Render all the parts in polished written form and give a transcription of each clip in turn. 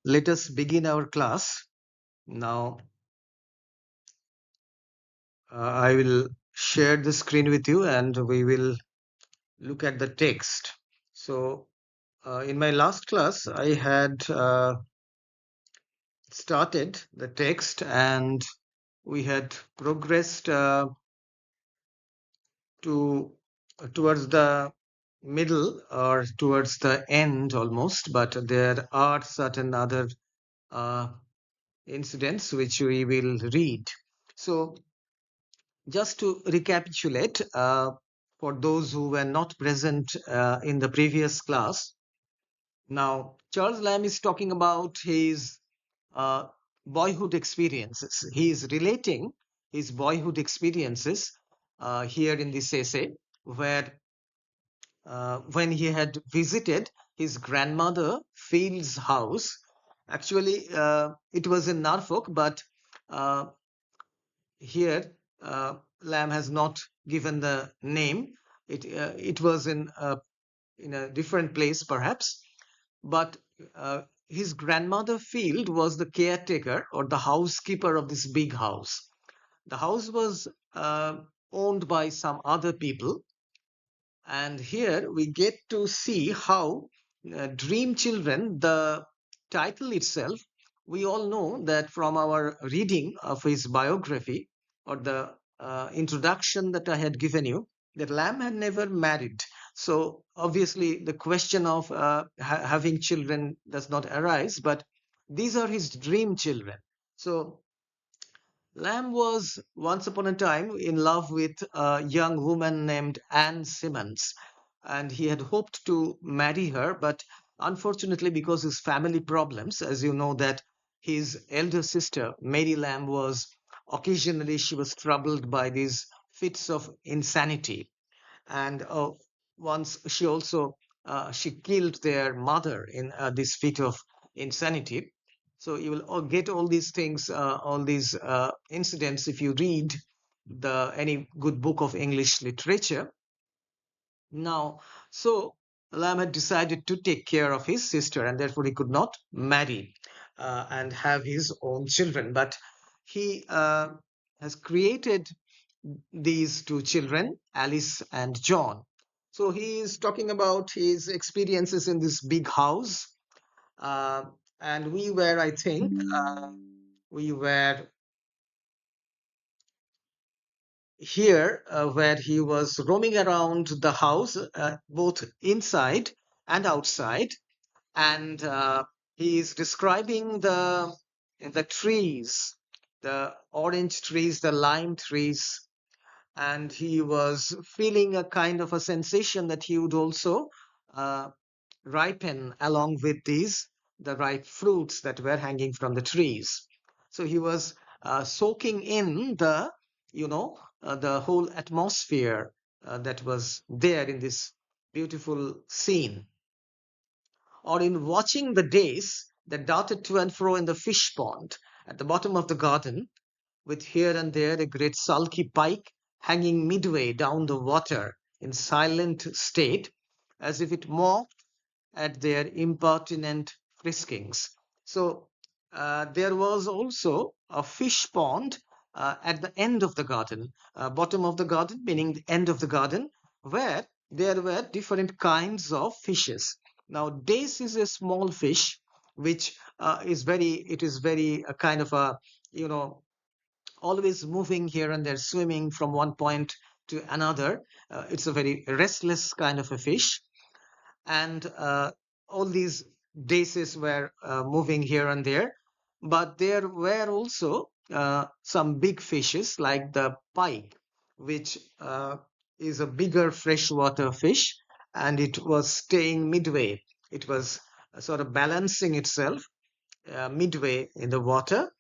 let us begin our class. Now, I will share the screen with you and we will look at the text. So, in my last class, I had started the text and we had progressed to towards the middle or towards the end almost, but there are certain other uh, incidents which we will read. So, just to recapitulate, for those who were not present in the previous class, now Charles Lamb is talking about his uh, boyhood experiences. He is relating his boyhood experiences here in this essay, where when he had visited his grandmother Field's house. Actually, it was in Norfolk, but uh, here Lamb has not given the name. It was in a different place perhaps, but uh, his grandmother Field was the caretaker or the housekeeper of this big house. The house was owned by some other people, and here we get to see how Dream Children, the title itself, we all know that from our reading of his biography or the introduction that I had given you, that Lamb had never married. So obviously the question of having children does not arise, but these are his dream children. So Lamb was once upon a time in love with a young woman named Anne Simmons, and he had hoped to marry her, but unfortunately, because of his family problems, as you know, that his elder sister, Mary Lamb, was occasionally she was troubled by these fits of insanity, and once she also she killed their mother in this fit of insanity. So you will get all these things, all these incidents if you read the any good book of English literature. Now, so Lamb had decided to take care of his sister, and therefore he could not marry and have his own children. But he has created these two children, Alice and John. So he is talking about his experiences in this big house. Uh, and we were, I think, we were here where he was roaming around the house, both inside and outside. And he is describing the trees, the orange trees, the lime trees, and he was feeling a kind of a sensation that he would also uh, ripen along with these the ripe fruits that were hanging from the trees. So he was soaking in the the whole atmosphere that was there in this beautiful scene, or in watching the days that darted to and fro in the fish pond at the bottom of the garden, with here and there a great sulky pike hanging midway down the water in silent state, as if it mocked at their impertinent friskings. So there was also a fish pond at the end of the garden, bottom of the garden, meaning the end of the garden, where there were different kinds of fishes. Now, dace is a small fish, which it is very a kind of a, you know, always moving here and there, swimming from one point to another. It's a very restless kind of a fish, and all these daces were moving here and there. But there were also some big fishes like the pike, which is a bigger freshwater fish, and it was staying midway. It was sort of balancing itself midway in the water,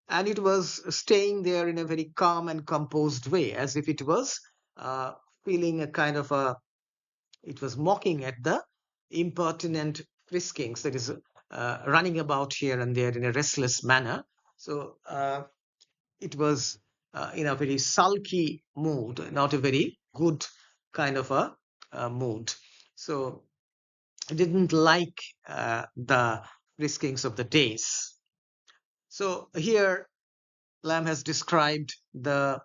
and it was staying there in a very calm and composed way, as if it was uh, feeling a kind of a, it was mocking at the impertinent friskings that is running about here and there in a restless manner. So it was in a very sulky mood, not a very good kind of a mood. So I didn't like the friskings of the days. So here Lamb has described the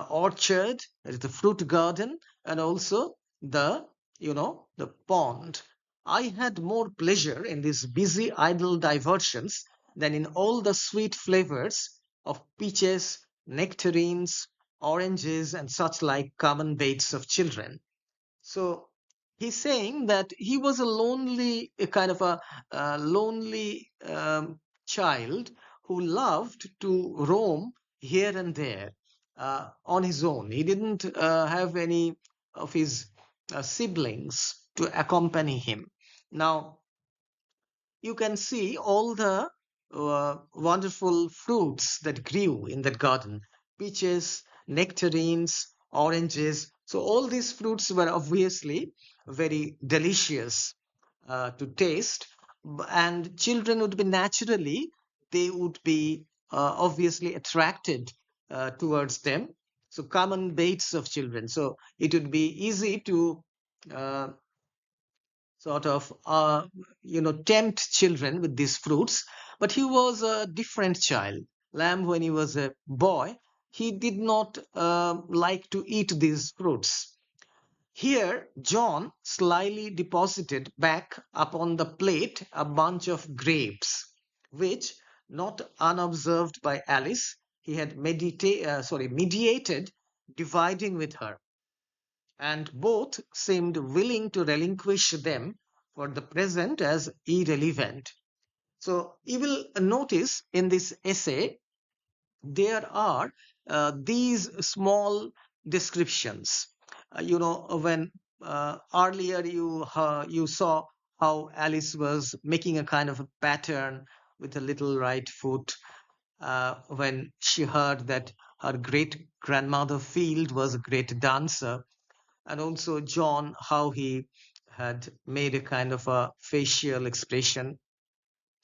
orchard, that is the fruit garden, and also the pond. I had more pleasure in these busy idle diversions than in all the sweet flavors of peaches, nectarines, oranges, and such like common baits of children. So he's saying that he was a kind of a lonely child who loved to roam here and there on his own. He didn't have any of his siblings to accompany him. Now, you can see all the wonderful fruits that grew in that garden: peaches, nectarines, oranges. So, all these fruits were obviously very delicious to taste, and children would be naturally, they would be obviously attracted towards them. So, common baits of children. So, it would be easy to uh, sort of tempt children with these fruits. But he was a different child. Lamb, when he was a boy, he did not like to eat these fruits. Here John slyly deposited back upon the plate a bunch of grapes, which, not unobserved by Alice, he had mediated dividing with her, and both seemed willing to relinquish them for the present as irrelevant. So you will notice in this essay there are these small descriptions. When earlier you saw how Alice was making a kind of a pattern with a little right foot when she heard that her great grandmother Field was a great dancer, and also John, how he had made a kind of a facial expression.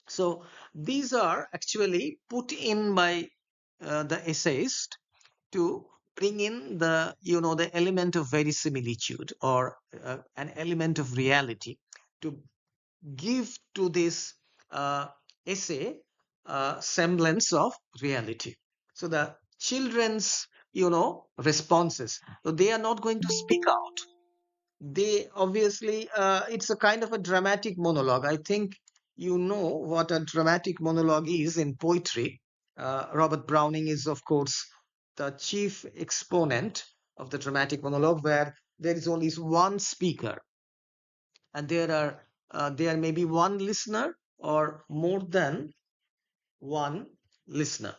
So these are actually put in by the essayist to bring in the element of verisimilitude, or an element of reality, to give to this uh, essay semblance of reality. So the children's responses, so they are not going to speak out. They obviously, it's a kind of a dramatic monologue. I think you know what a dramatic monologue is in poetry. Robert Browning is, of course, the chief exponent of the dramatic monologue, where there is only one speaker, and there may be one listener or more than one listener.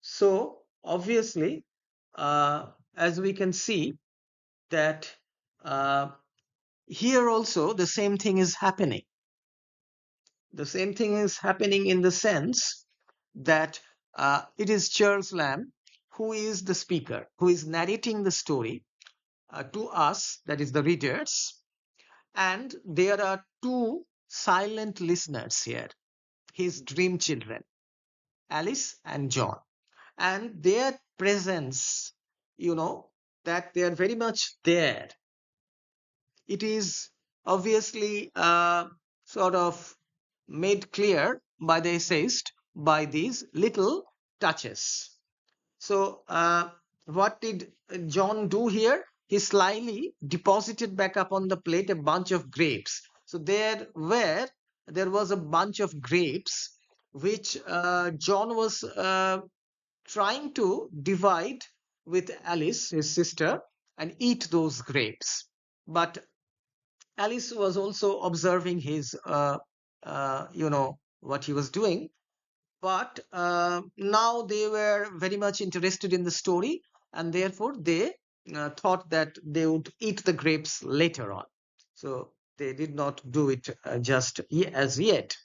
So obviously, as we can see that uh, here also the same thing is happening. The same thing is happening in the sense that it is Charles Lamb who is the speaker, who is narrating the story to us, that is the readers, and there are two silent listeners here, his dream children, Alice and John, and their presence, you know, that they are very much there. It is obviously sort of made clear by the essayist by these little touches. So, what did John do here? He slyly deposited back upon the plate a bunch of grapes. So there was a bunch of grapes which John was trying to divide with Alice, his sister, and eat those grapes. But Alice was also observing his, what he was doing. But now they were very much interested in the story, and therefore they thought that they would eat the grapes later on. So they did not do it just as yet.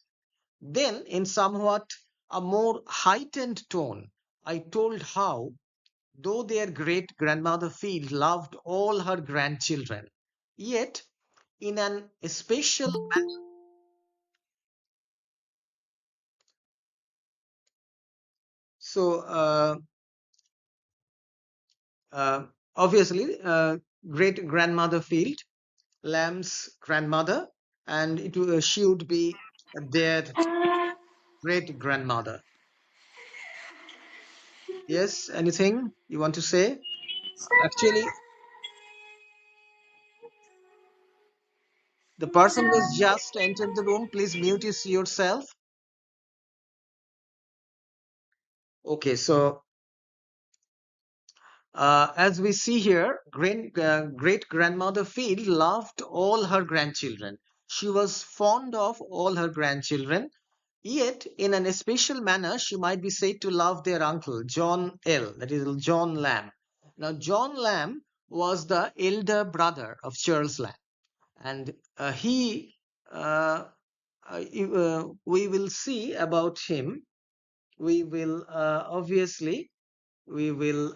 Then, in somewhat a more heightened tone, I told how, though their great grandmother Field loved all her grandchildren, yet in an especial manner. So, uh, obviously, great grandmother Field, Lamb's grandmother, and she would be their great grandmother. Yes, anything you want to say? Actually, the person was just entered the room. Please mute yourself. Okay, so as we see here, great grandmother Field loved all her grandchildren. She was fond of all her grandchildren. Yet, in an especial manner, she might be said to love their uncle, John L., that is John Lamb. Now, John Lamb was the elder brother of Charles Lamb, and uh, we will see about him. We will obviously we will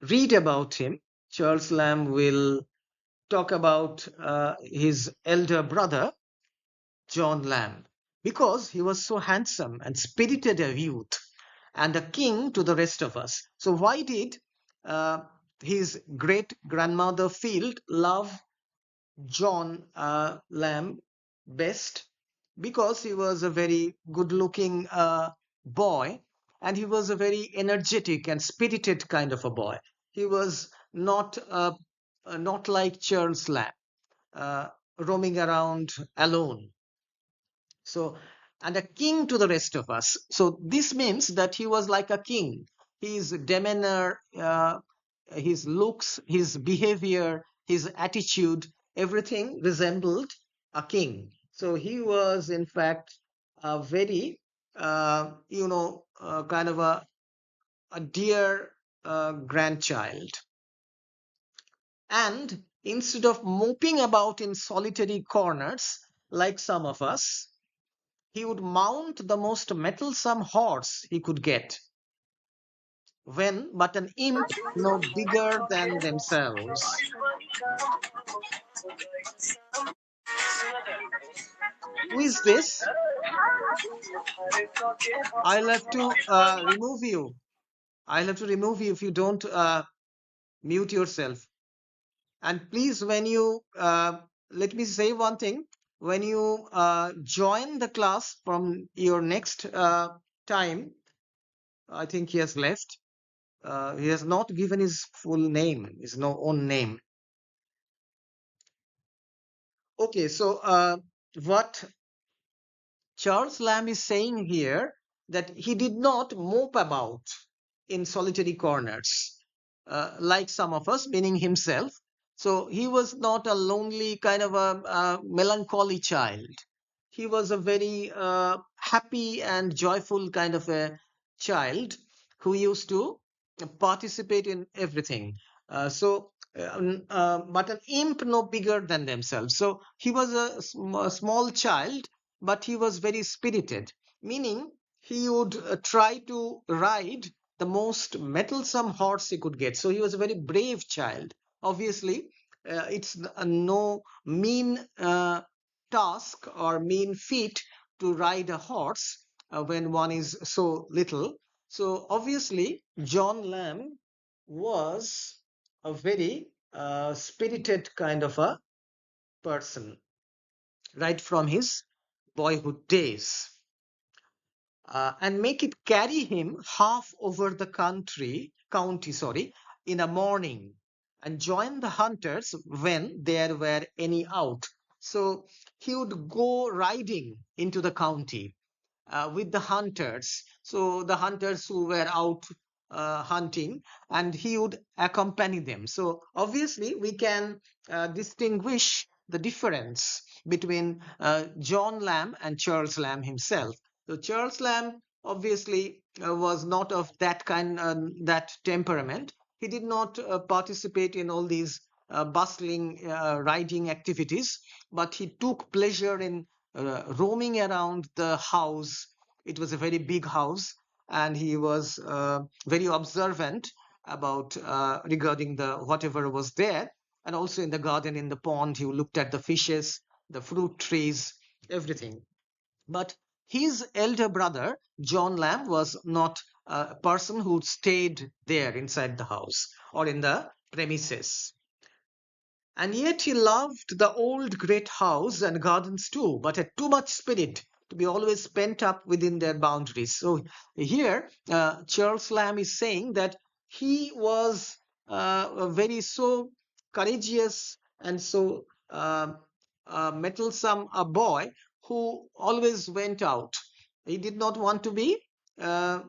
read about him. Charles Lamb will talk about his elder brother, John Lamb, because he was so handsome and spirited a youth and a king to the rest of us. So, why did uh, his great grandmother Field love John Lamb best? Because he was a very good looking boy, and he was a very energetic and spirited kind of a boy. He was not like Charles Lamb, uh, roaming around alone. So, and a king to the rest of us. So this means that he was like a king. His demeanor, his looks, his behavior, his attitude, everything resembled a king. So he was, in fact, a very, kind of a dear grandchild. And instead of moping about in solitary corners like some of us, he would mount the most mettlesome horse he could get, when but an imp no bigger than themselves. Who is this? I'll have to remove you. I'll have to remove you if you don't mute yourself. And please, when you let me say one thing, when you join the class from your next time, I think he has left. He has not given his full name, his no own name. Okay, so what Charles Lamb is saying here, that he did not mope about in solitary corners like some of us, meaning himself. So he was not a lonely kind of a melancholy child. He was a very happy and joyful kind of a child who used to participate in everything. But an imp no bigger than themselves. So he was a small child, but he was very spirited, meaning he would try to ride the most mettlesome horse he could get. So he was a very brave child. Obviously, it's no mean task or mean feat to ride a horse when one is so little. So obviously, John Lamb was a very spirited kind of a person right from his boyhood days, and make it carry him half over the county, sorry, in a morning, and join the hunters when there were any out. So he would go riding into the county with the hunters. So the hunters who were out hunting, and he would accompany them. So obviously, we can distinguish the difference between John Lamb and Charles Lamb himself. So Charles Lamb obviously was not of that kind, that temperament. He did not participate in all these bustling riding activities, but he took pleasure in roaming around the house. It was a very big house, and he was very observant about regarding the whatever was there, and also in the garden, in the pond, he looked at the fishes, the fruit trees, everything. But his elder brother, John Lamb, was not a person who stayed there inside the house or in the premises. And yet he loved the old great house and gardens too, but had too much spirit to be always pent up within their boundaries. So here, Charles Lamb is saying that he was a very so courageous and so mettlesome a boy who always went out. He did not want to be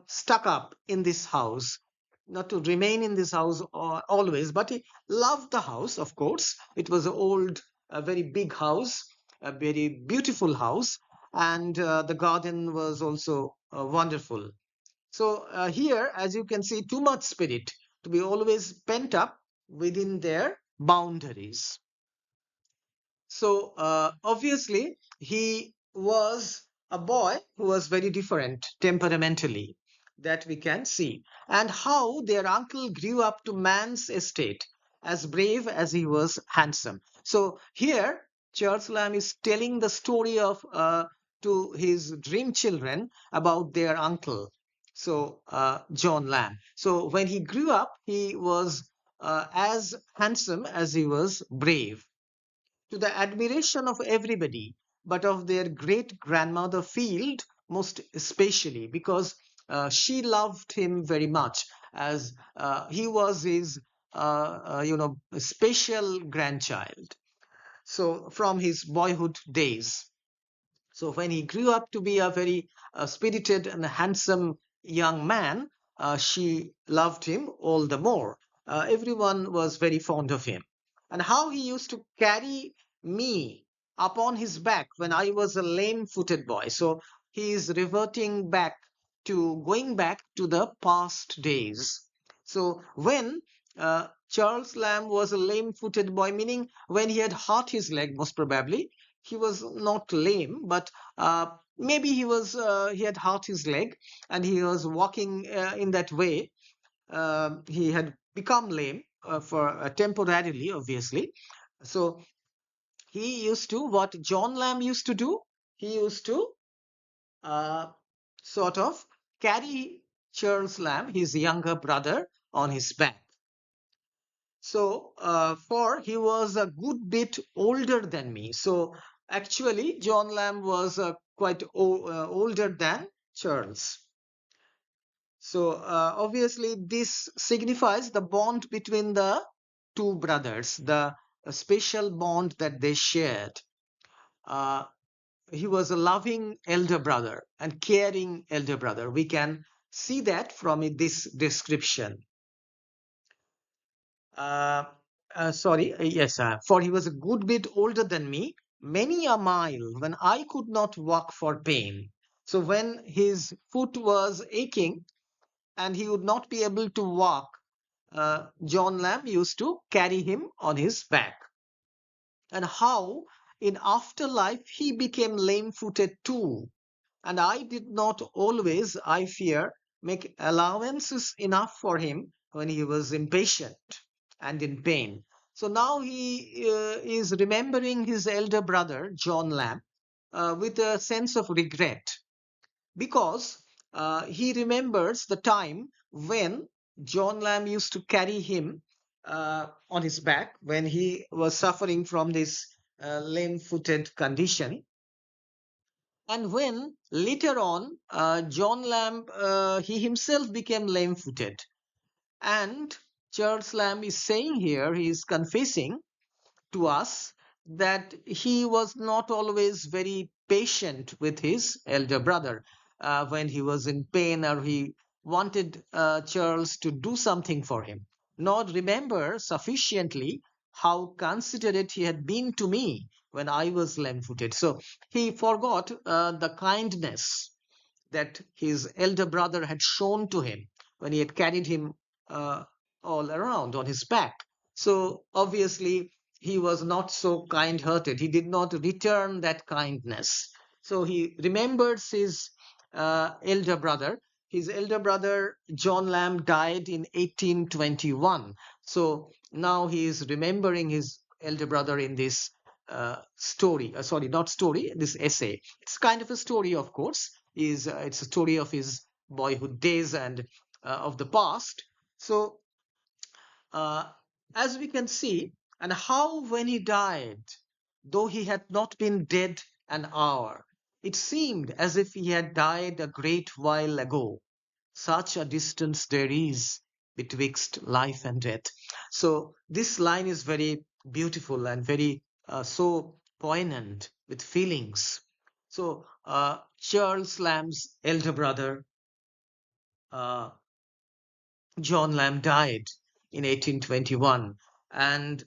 stuck up in this house, not to remain in this house always, but he loved the house, of course. It was an old, a very big house, a very beautiful house, and the garden was also wonderful. So here, as you can see, too much spirit to be always pent up within their boundaries. So obviously, he was a boy who was very different temperamentally, that we can see, and how their uncle grew up to man's estate, as brave as he was handsome. So here, Charles Lamb is telling the story of to his dream children about their uncle. So John Lamb. So when he grew up, he was as handsome as he was brave, to the admiration of everybody, but of their great grandmother Field most especially, because she loved him very much, as he was his special grandchild. So from his boyhood days. So when he grew up to be a very spirited and handsome young man, she loved him all the more. Everyone was very fond of him. And how he used to carry me upon his back when I was a lame-footed boy. So he is reverting back to going back to the past days. So when Charles Lamb was a lame-footed boy, meaning when he had hurt his leg, most probably, he was not lame, but maybe he had hurt his leg and he was walking in that way. He had become lame for temporarily, obviously. So he used to, what John Lamb used to do, he used to uh, sort of carry Charles Lamb, his younger brother, on his back. So, for he was a good bit older than me. So, actually, John Lamb was quite older than Charles. So, obviously, this signifies the bond between the two brothers, the special bond that they shared. Uh, he was a loving elder brother and caring elder brother. We can see that from this description. Uh, sorry, yes, for he was a good bit older than me, many a mile when I could not walk for pain. So when his foot was aching and he would not be able to walk, John Lamb used to carry him on his back. And how in afterlife he became lame-footed too, and I did not always, I fear, make allowances enough for him when he was impatient and in pain. So now he is remembering his elder brother, John Lamb, with a sense of regret, because he remembers the time when John Lamb used to carry him on his back when he was suffering from this lame footed condition. And when later on, John Lamb, he himself became lame footed. And Charles Lamb is saying here, he is confessing to us that he was not always very patient with his elder brother when he was in pain or he wanted Charles to do something for him, nor remember sufficiently how considerate he had been to me when I was lame footed. So he forgot the kindness that his elder brother had shown to him when he had carried him uh, all around on his back. So obviously, he was not so kind hearted. He did not return that kindness. So he remembers his elder brother. His elder brother, John Lamb, died in 1821. So now he is remembering his elder brother in this story. Sorry, not story, this essay. It's kind of a story, of course. It's a story of his boyhood days and of the past. So, uh, as we can see, And how, when he died, though he had not been dead an hour, it seemed as if he had died a great while ago. Such a distance there is betwixt life and death. So this line is very beautiful and very so poignant with feelings. So Charles Lamb's elder brother, uh, John Lamb, died in 1821, and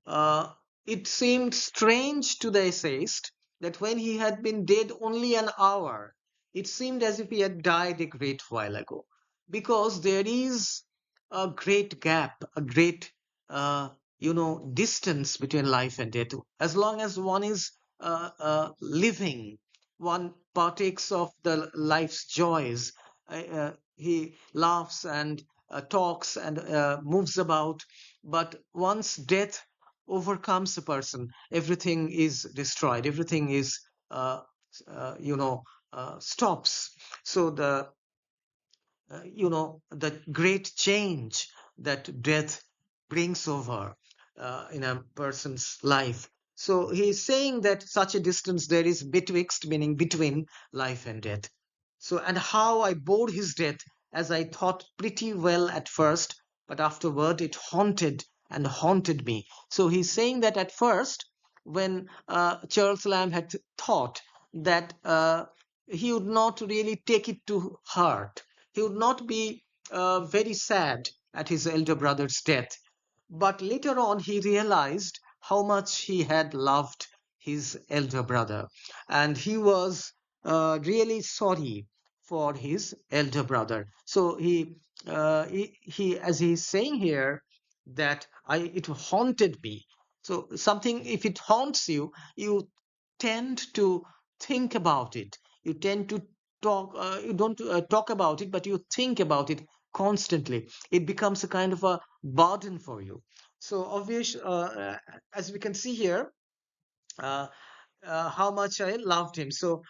uh, it seemed strange to the essayist that when he had been dead only an hour, it seemed as if he had died a great while ago, because there is a great gap, a great, uh, distance between life and death. As long as one is living, one partakes of the life's joys. He laughs and talks and moves about, but once death overcomes a person, everything is destroyed, everything is uh, stops. So the great change that death brings over in a person's life. So he's saying that such a distance there is betwixt, meaning between life and death. So, and how I bore his death, as I thought pretty well at first, but afterward it haunted and haunted me. So he's saying that at first, when Charles Lamb had thought that he would not really take it to heart, he would not be very sad at his elder brother's death. But later on, he realized how much he had loved his elder brother. And he was really sorry for his elder brother. So as he's saying here, that it haunted me. So something, if it haunts you, you tend to think about it. You tend to you don't talk about it, but you think about it constantly. It becomes a kind of a burden for you. So obvious, as we can see here, uh, how much I loved him. So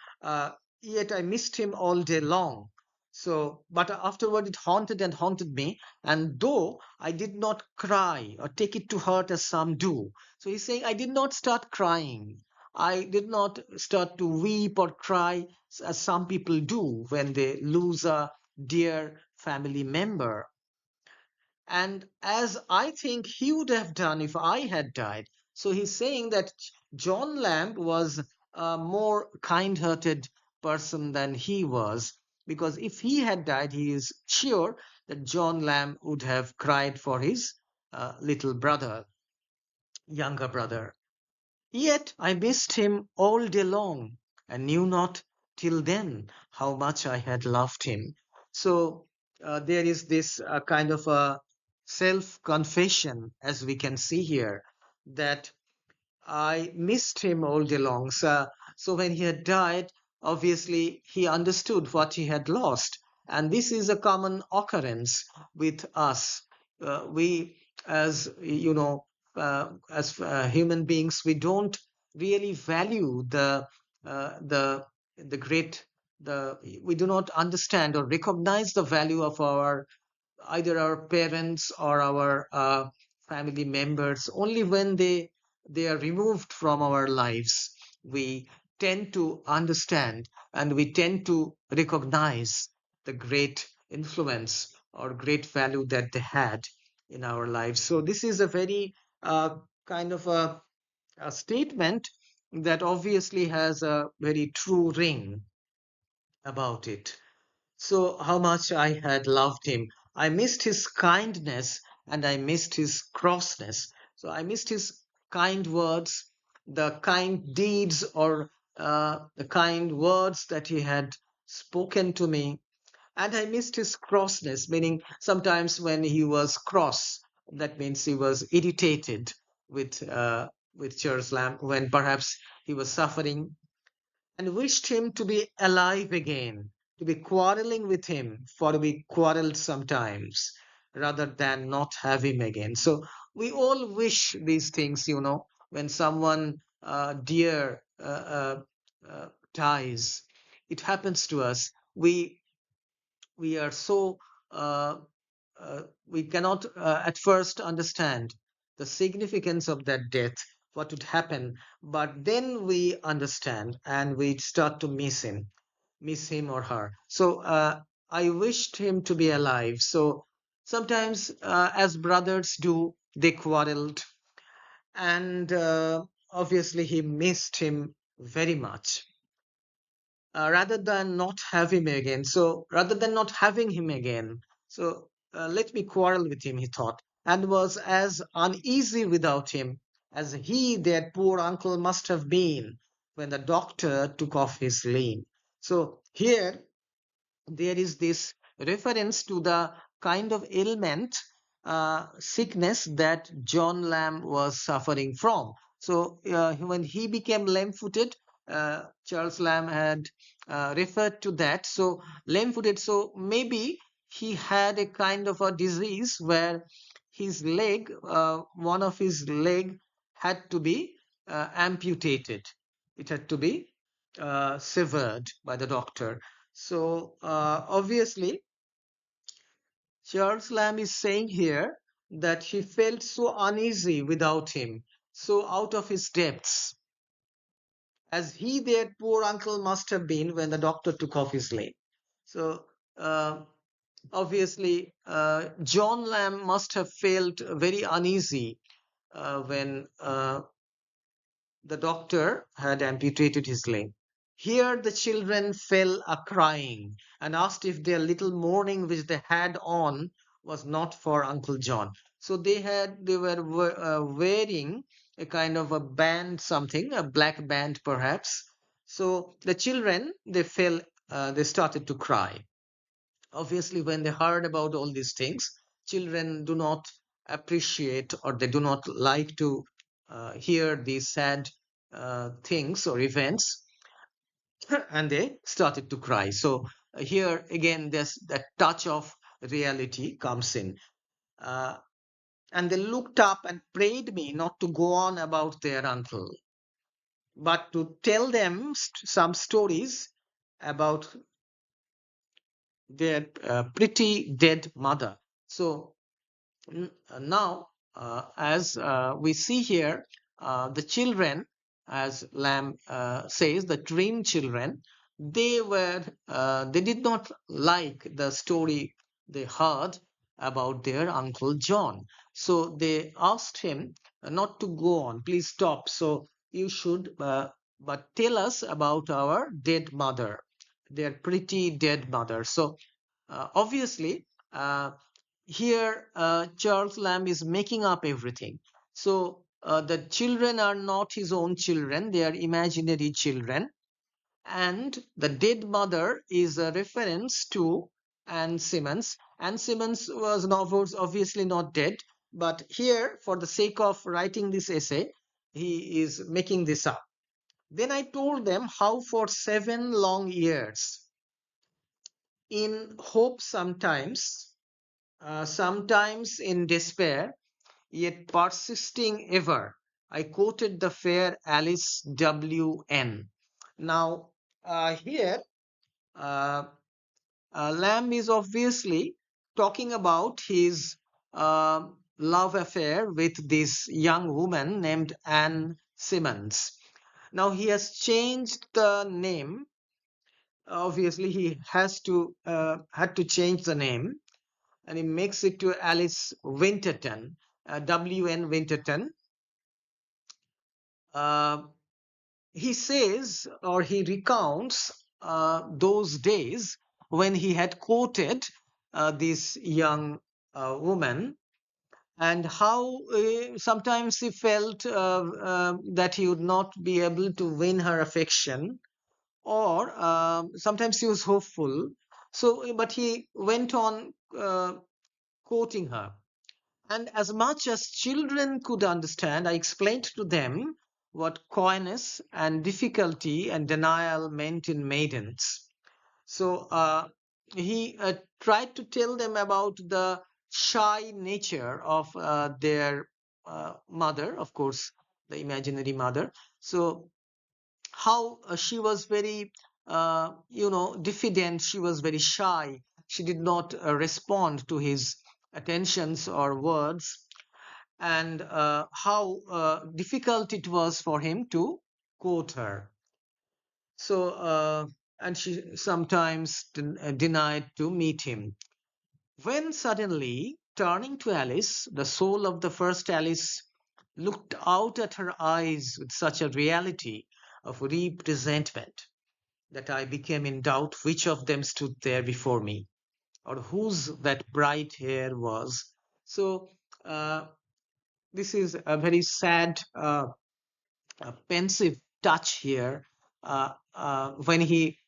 yet I missed him all day long. So, but afterward it haunted and haunted me. And though I did not cry or take it to heart as some do, so he's saying I did not start crying. I did not start to weep or cry as some people do when they lose a dear family member, and as I think he would have done if I had died. So he's saying that John Lamb was a more kind hearted person than he was, because if he had died, he is sure that John Lamb would have cried for his little brother, younger brother. Yet I missed him all day long, and knew not till then how much I had loved him. So there is this kind of a self confession, as we can see here, that I missed him all day long. So when he had died, obviously he understood what he had lost. And this is a common occurrence with us. We, as human beings, we don't really value the great, we do not understand or recognize the value of either our parents or our family members only when they are removed from our lives. We tend to understand and we tend to recognize the great influence or great value that they had in our lives. So this is a very kind of a statement that obviously has a very true ring about it. So, how much I had loved him. I missed his kindness and I missed his crossness. So, I missed his kind words, the kind deeds, or the kind words that he had spoken to me. And I missed his crossness, meaning sometimes when he was cross, that means he was irritated with Charles Lamb when perhaps he was suffering, and wished him to be alive again, to be quarreling with him, for we quarreled sometimes, rather than not have him again. So we all wish these things, when someone dear dies, it happens to us. We are so uh, we cannot at first understand the significance of that death, what would happen. But then we understand and we start to miss him or her. So I wished him to be alive. So sometimes, as brothers do, they quarreled, and obviously he missed him very much. Rather than not have him again, so rather than not having him again, so let me quarrel with him, he thought, and was as uneasy without him as he, their poor uncle, must have been when the doctor took off his leave. So here there is this reference to the kind of ailment, sickness that John Lamb was suffering from. So when he became lame-footed, Charles Lamb had referred to that. So lame-footed, so maybe he had a kind of a disease where his leg, one of his leg, had to be amputated. It had to be severed by the doctor. So obviously, Charles Lamb is saying here that he felt so uneasy without him, so out of his depths, as he, their poor uncle, must have been when the doctor took off his leg. So uh, obviously, John Lamb must have felt very uneasy when the doctor had amputated his leg. Here the children fell a crying and asked if their little mourning which they had on was not for Uncle John. So they were wearing a kind of a band, something, a black band perhaps. So the children, they started to cry. Obviously, when they heard about all these things, children do not appreciate, or they do not like to hear these sad things or events, and they started to cry. So here again, there's that touch of reality comes in. uh, and they looked up and prayed me not to go on about their uncle, but to tell them some stories about their pretty dead mother. So now, as we see here, the children, as Lamb says, the dream children, they did not like the story they heard about their Uncle John. So they asked him not to go on. Please stop. So you should, but tell us about our dead mother, their pretty dead mother. So obviously, uh, here Charles Lamb is making up everything. So the children are not his own children, they are imaginary children. And the dead mother is a reference to Anne Simmons. Anne Simmons was obviously not dead, but here, for the sake of writing this essay, he is making this up. Then I told them how for 7 long years, in hope sometimes, sometimes in despair, yet persisting ever, I quoted the fair Alice W.N. Now, here, uh, Lamb is obviously talking about his uh, love affair with this young woman named Anne Simmons. Now, he has changed the name. Obviously, he has to had to change the name, and he makes it to Alice Winterton, W.N. Winterton. Uh, he says, or he recounts those days when he had quoted this young woman, and how sometimes he felt that he would not be able to win her affection, or sometimes he was hopeful. So, but he went on quoting her. And as much as children could understand, I explained to them what coyness and difficulty and denial meant in maidens. So he tried to tell them about the shy nature of their mother, of course, the imaginary mother. So how she was very, diffident. She was very shy. She did not respond to his attentions or words. and how difficult it was for him to quote her. So, and she sometimes denied to meet him. When suddenly, turning to Alice, the soul of the first Alice looked out at her eyes with such a reality of deep resentment that I became in doubt which of them stood there before me, or whose that bright hair was. So, uh, this is a very sad, pensive touch here when he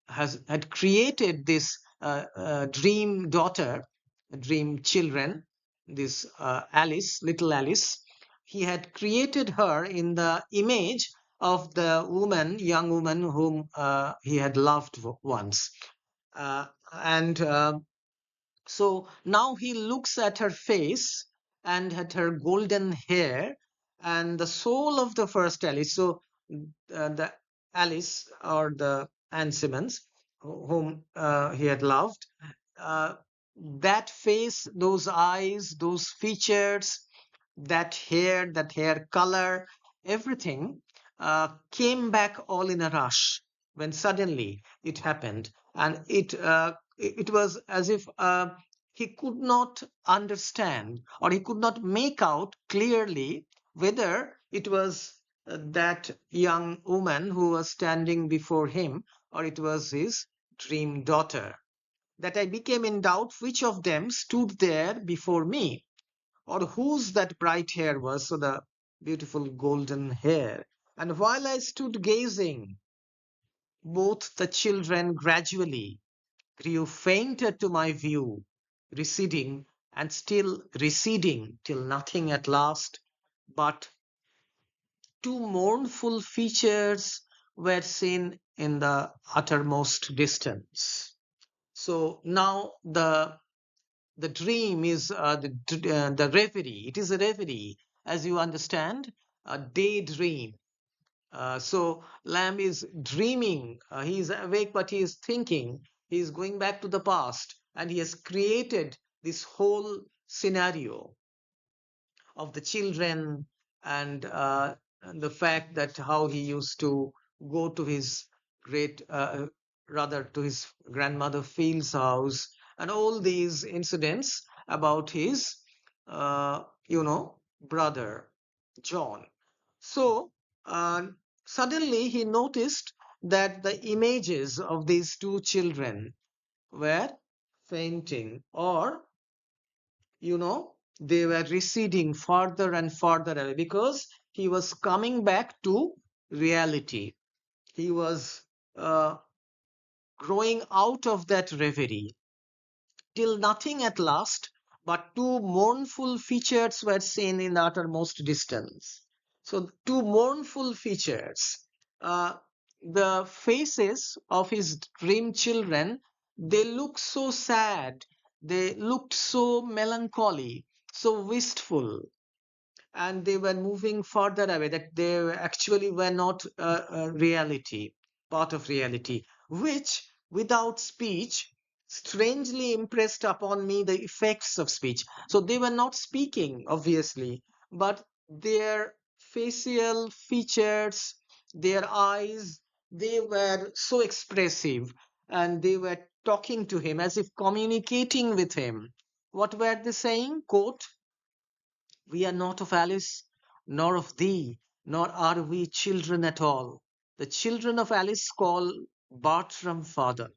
had created this dream daughter, dream children, this Alice, little Alice. He had created her in the image of the woman, young woman whom he had loved once. Uh, and So now he looks at her face and at her golden hair and the soul of the first Alice. So the Alice or the Anne Simmons, whom he had loved, uh, that face, those eyes, those features, that hair color, everything came back all in a rush when suddenly it happened, and it was as if he could not understand, or he could not make out clearly whether it was that young woman who was standing before him, or it was his dream daughter. That I became in doubt which of them stood there before me, or whose that bright hair was, so the beautiful golden hair. And while I stood gazing, both the children gradually grew fainter to my view, receding and still receding till nothing at last but two mournful features were seen in the uttermost distance. So now the dream is the reverie. It is a reverie, as you understand, a daydream. So Lamb is dreaming. He is awake, but he is thinking. He is going back to the past, and he has created this whole scenario of the children, and the fact that how he used to go to his great rather to his grandmother Field's house, and all these incidents about his brother John. So uh, suddenly he noticed that the images of these two children were fainting, or they were receding farther and farther away, because he was coming back to reality. He was uh, growing out of that reverie, till nothing at last but two mournful features were seen in the uttermost distance. So, two mournful features. Uh, the faces of his dream children, they looked so sad, they looked so melancholy, so wistful, and they were moving further away, that they actually were not reality, part of reality, which without speech strangely impressed upon me the effects of speech. So they were not speaking, obviously, but their facial features, their eyes, they were so expressive, and they were talking to him as if communicating with him. What were they saying? Quote, "We are not of Alice, nor of thee, nor are we children at all. The children of Alice call Bartram father."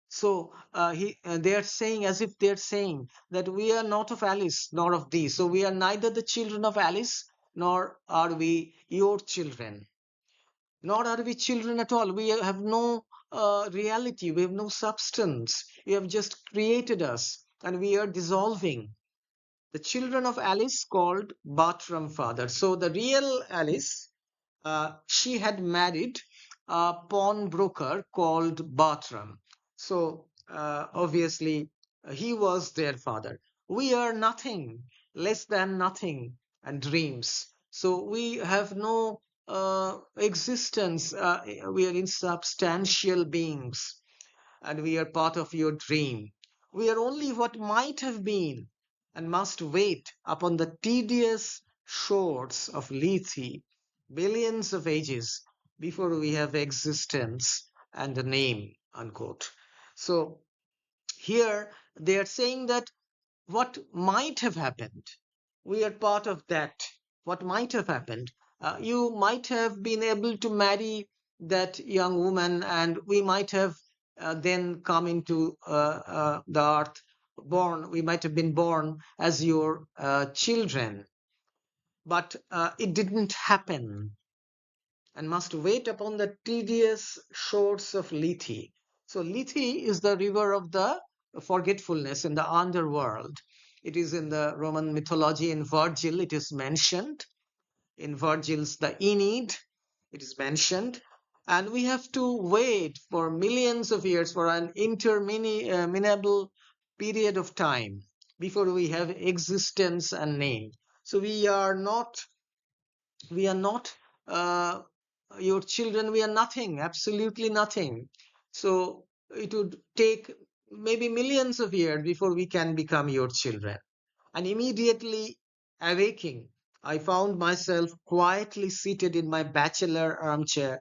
So they are saying, as if they are saying that we are not of Alice, nor of thee. So we are neither the children of Alice, nor are we your children, nor are we children at all. We have no reality, we have no substance. You have just created us, and we are dissolving. The children of Alice called Bartram father. So the real Alice, she had married a pawnbroker called Bartram. So obviously he was their father. We are nothing, less than nothing, and dreams. So we have no existence. We are insubstantial beings, and we are part of your dream. We are only what might have been, and must wait upon the tedious shores of Lethe billions of ages before we have existence and a name, unquote. So here they are saying that what might have happened, we are part of that. What might have happened, you might have been able to marry that young woman, and we might have then come into the earth, born, we might have been born as your children, but it didn't happen, and must wait upon the tedious shores of Lethe. So Lethe is the river of the forgetfulness in the underworld. It is in the Roman mythology. In Virgil, it is mentioned. In Virgil's The Aeneid, it is mentioned. And we have to wait for millions of years, for an interminable period of time before we have existence and name. So we are not uh, your children, we are nothing, absolutely nothing. So it would take maybe millions of years before we can become your children. And immediately awaking, I found myself quietly seated in my bachelor armchair,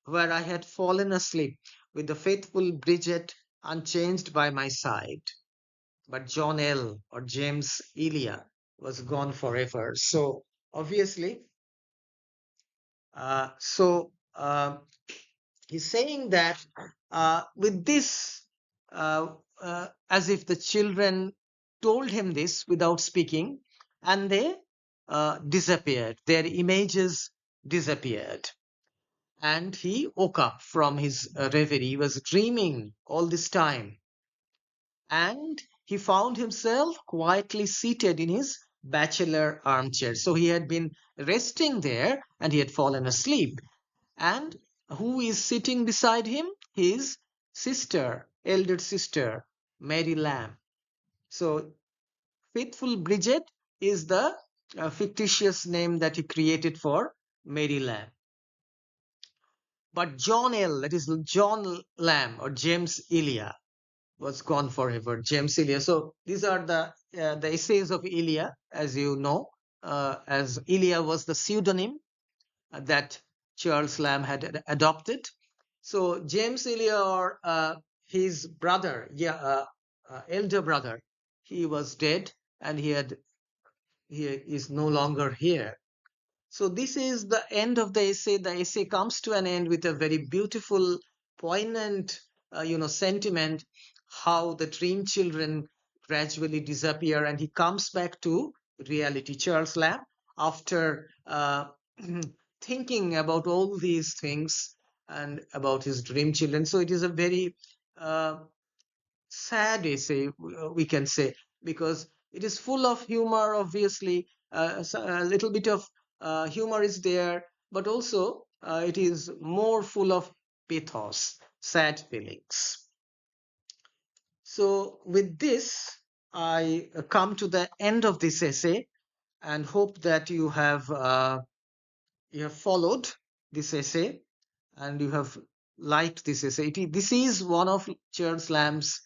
where I had fallen asleep with the faithful Bridget unchanged by my side. But John L. or James Elia was gone forever. So obviously, uh, so uh, he's saying that with this, as if the children told him this without speaking, and they disappeared. Their images disappeared. And he woke up from his reverie. He was dreaming all this time. And he found himself quietly seated in his bachelor armchair. So he had been resting there and he had fallen asleep. And who is sitting beside him? His sister, elder sister, Mary Lamb. So faithful Bridget is the fictitious name that he created for Mary Lamb. But John L., that is John Lamb or James Elia, was gone forever. James Elia. So these are the essays of Elia, as you know, as Elia was the pseudonym that Charles Lamb had adopted. So James Elia, or his brother, elder brother, he was dead, and he is no longer here. So this is the end of the essay. The essay comes to an end with a very beautiful, poignant, sentiment. How the dream children gradually disappear, and he comes back to reality. Charles Lamb, after thinking about all these things and about his dream children. So it is a very uh, sad essay, we can say, because it is full of humor, obviously. A little bit of humor is there, but also it is more full of pathos, sad feelings. So with this, I come to the end of this essay and hope that you have followed this essay and you have liked this essay. This is one of Charles Lamb's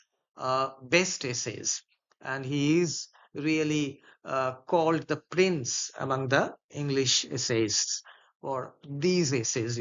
best essays, and he is really called the prince among the English essayists for these essays.